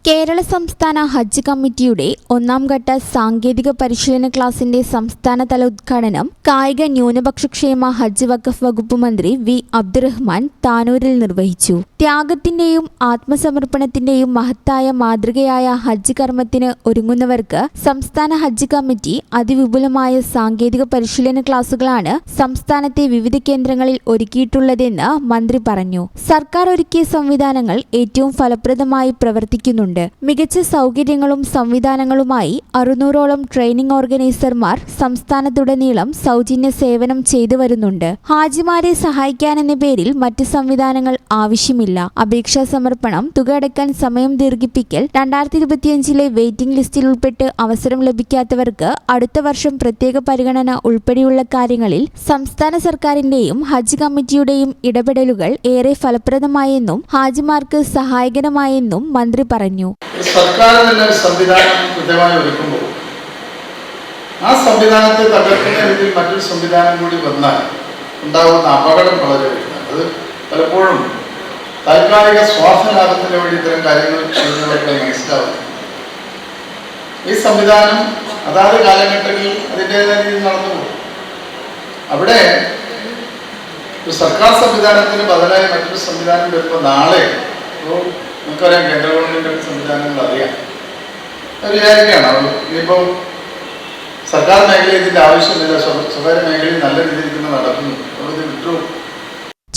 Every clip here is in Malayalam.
കേരള സംസ്ഥാന ഹജ്ജ് കമ്മിറ്റിയുടെ ഒന്നാം ഘട്ട സാങ്കേതിക പരിശീലന ക്ലാസിന്റെ സംസ്ഥാനതല ഉദ്ഘാടനം കായിക ന്യൂനപക്ഷക്ഷേമ ഹജ്ജ് വഖഫ് വകുപ്പ് മന്ത്രി വി അബ്ദുറഹ്മാൻ താനൂരിൽ നിർവഹിച്ചു. ത്യാഗത്തിന്റെയും ആത്മസമർപ്പണത്തിന്റെയും മഹത്തായ മാതൃകയായ ഹജ്ജ് കർമ്മത്തിന് ഒരുങ്ങുന്നവർക്ക് സംസ്ഥാന ഹജ്ജ് കമ്മിറ്റി അതിവിപുലമായ സാങ്കേതിക പരിശീലന ക്ലാസുകളാണ് സംസ്ഥാനത്തെ വിവിധ കേന്ദ്രങ്ങളിൽ ഒരുക്കിയിട്ടുള്ളതെന്ന് മന്ത്രി പറഞ്ഞു. സർക്കാർ ഒരുക്കിയ സംവിധാനങ്ങൾ ഏറ്റവും ഫലപ്രദമായി പ്രവർത്തിക്കുന്നുണ്ട്. മികച്ച സൗകര്യങ്ങളും സംവിധാനങ്ങളുമായി 600ഓളം ട്രെയിനിംഗ് ഓർഗനൈസർമാർ സംസ്ഥാനത്തുടനീളം സൗജന്യ സേവനം ചെയ്തു വരുന്നുണ്ട്. ഹാജിമാരെ സഹായിക്കാനെന്ന പേരിൽ മറ്റ് സംവിധാനങ്ങൾ ആവശ്യമില്ല. അപേക്ഷാ സമർപ്പണം, തുക അടയ്ക്കാൻ സമയം ദീർഘിപ്പിക്കൽ, 2025 വെയിറ്റിംഗ് ലിസ്റ്റിൽ ഉൾപ്പെട്ട് അവസരം ലഭിക്കാത്തവർക്ക് അടുത്ത വർഷം പ്രത്യേക പരിഗണന ഉൾപ്പെടെയുള്ള കാര്യങ്ങളിൽ സംസ്ഥാന സർക്കാരിന്റെയും ഹജ്ജ് കമ്മിറ്റിയുടെയും ഇടപെടലുകൾ ഏറെ ഫലപ്രദമായെന്നും ഹാജിമാർക്ക് സഹായകരമായെന്നും മന്ത്രി പറഞ്ഞു. സർക്കാർ തന്നെ ഒരു സംവിധാനം കൃത്യമായി ഒരുക്കുമ്പോൾ ആ സംവിധാനത്തെ തകർക്കുന്ന രീതിയിൽ മറ്റൊരു സംവിധാനം കൂടി വന്നാൽ ഉണ്ടാകുന്ന അപകടം വളരെ വലുതാണ്. അത് പലപ്പോഴും താൽക്കാലിക സ്വാർത്ഥലാഭത്തിന് വേണ്ടി ഇത്തരം കാര്യങ്ങൾ ചെയ്യുന്നവർക്ക് മനസ്സിലാവുന്നു. ഈ സംവിധാനം അതാത് കാലഘട്ടങ്ങളിൽ അതിൻ്റെതായ രീതിയിൽ നടന്നുപോകും. അവിടെ ഒരു സർക്കാർ സംവിധാനത്തിന് ബദലായി മറ്റൊരു സംവിധാനം വരുമ്പോൾ നാളെ നമുക്കറിയാം, കേന്ദ്ര ഗവൺമെൻറ് സംവിധാനങ്ങൾ അറിയാം. അത് വിചാരിക്കുകയാണ് ഇനിയിപ്പോൾ സർക്കാർ മേഖലയിൽ ഇതിൻ്റെ ആവശ്യമില്ല, സ്വകാര്യ മേഖലയിൽ നല്ല രീതിയിൽ തന്നെ നടക്കുന്നു, അവിടെ വിട്ടു.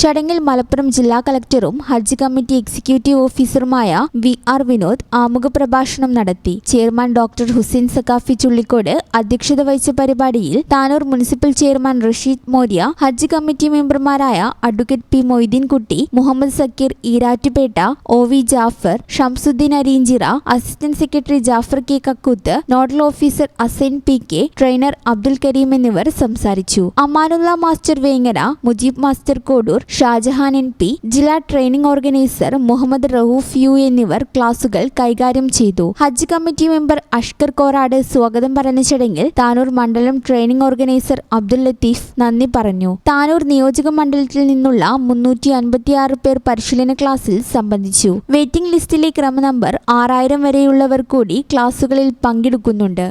ചടങ്ങിൽ മലപ്പുറം ജില്ലാ കളക്ടറും ഹജ്ജ് കമ്മിറ്റി എക്സിക്യൂട്ടീവ് ഓഫീസറുമായ വി.ആർ. വിനോദ് ആമുഖ പ്രഭാഷണം നടത്തി. ചെയർമാൻ ഡോക്ടർ ഹുസൈൻ സഖാഫി ചുള്ളിക്കോട് അധ്യക്ഷത വഹിച്ച പരിപാടിയിൽ താനൂർ മുനിസിപ്പൽ ചെയർമാൻ റഷീദ് മോര്യ, ഹജ്ജ് കമ്മിറ്റി മെമ്പർമാരായ advocate P. Moideenkutty, Muhammad Zakir Erattupetta, O V. Jafar, Shamsuddin Areenchira, assistant secretary Jafar K. Kakkooth, nodal officer Assain P K., trainer Abdul Karim എന്നിവർ സംസാരിച്ചു. അമാനുള്ള മാസ്റ്റർ വേങ്ങര, മുജീബ് മാസ്റ്റർ കോഡൂർ, ഷാജഹാൻ എൻ.പി., ജില്ലാ ട്രെയിനിംഗ് ഓർഗനൈസർ മുഹമ്മദ് റൌഫ് യു എന്നിവർ ക്ലാസുകൾ കൈകാര്യം ചെയ്തു. ഹജ്ജ് കമ്മിറ്റി മെമ്പർ അഷ്കർ കോറാട് സ്വാഗതം പറഞ്ഞ ചടങ്ങിൽ താനൂർ മണ്ഡലം ട്രെയിനിംഗ് ഓർഗനൈസർ അബ്ദുൽ ലത്തീഫ് നന്ദി പറഞ്ഞു. താനൂർ നിയോജക മണ്ഡലത്തിൽ നിന്നുള്ള 356 പേർ പരിശീലന ക്ലാസ്സിൽ സംബന്ധിച്ചു. വെയിറ്റിംഗ് ലിസ്റ്റിലെ ക്രമനമ്പർ 6000 വരെയുള്ളവർ കൂടി ക്ലാസുകളിൽ പങ്കെടുക്കുന്നുണ്ട്.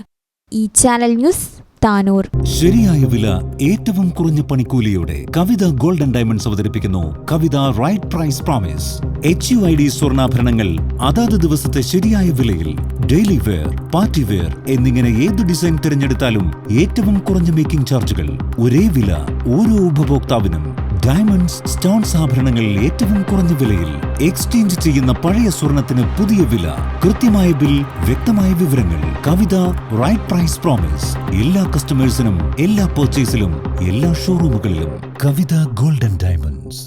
ഈ ചാനൽ ന്യൂസ് താനൂർ. ശരിയായ വില, ഏറ്റവും കുറഞ്ഞ പണിക്കൂലിയോടെ കവിത ഗോൾഡൻ ഡയമണ്ട്സ് അവതരിപ്പിക്കുന്നു കവിത റൈറ്റ് പ്രൈസ് പ്രോമിസ്. HUID സ്വർണ്ണാഭരണങ്ങൾ അതാത് ദിവസത്തെ ശരിയായ വിലയിൽ ഡെയിലി വെയർ, പാർട്ടി വെയർ എന്നിങ്ങനെ ഏത് ഡിസൈൻ തിരഞ്ഞെടുത്താലും ഏറ്റവും കുറഞ്ഞ മേക്കിംഗ് ചാർജുകൾ, ഒരേ വില ഓരോ ഉപഭോക്താവിനും. ഡയമണ്ട്സ്, സ്റ്റോൺസ് ആഭരണങ്ങൾ ഏറ്റവും കുറഞ്ഞ വിലയിൽ. എക്സ്ചേഞ്ച് ചെയ്യുന്ന പഴയ സ്വർണത്തിന് പുതിയ വില. കൃത്യമായ ബിൽ, വ്യക്തമായ വിവരങ്ങൾ. കവിത റൈറ്റ് പ്രൈസ് പ്രോമിസ്. എല്ലാ കസ്റ്റമേഴ്സിനും, എല്ലാ പർച്ചേസിലും, എല്ലാ ഷോറൂമുകളിലും. കവിത ഗോൾഡൻ ഡയമണ്ട്സ്.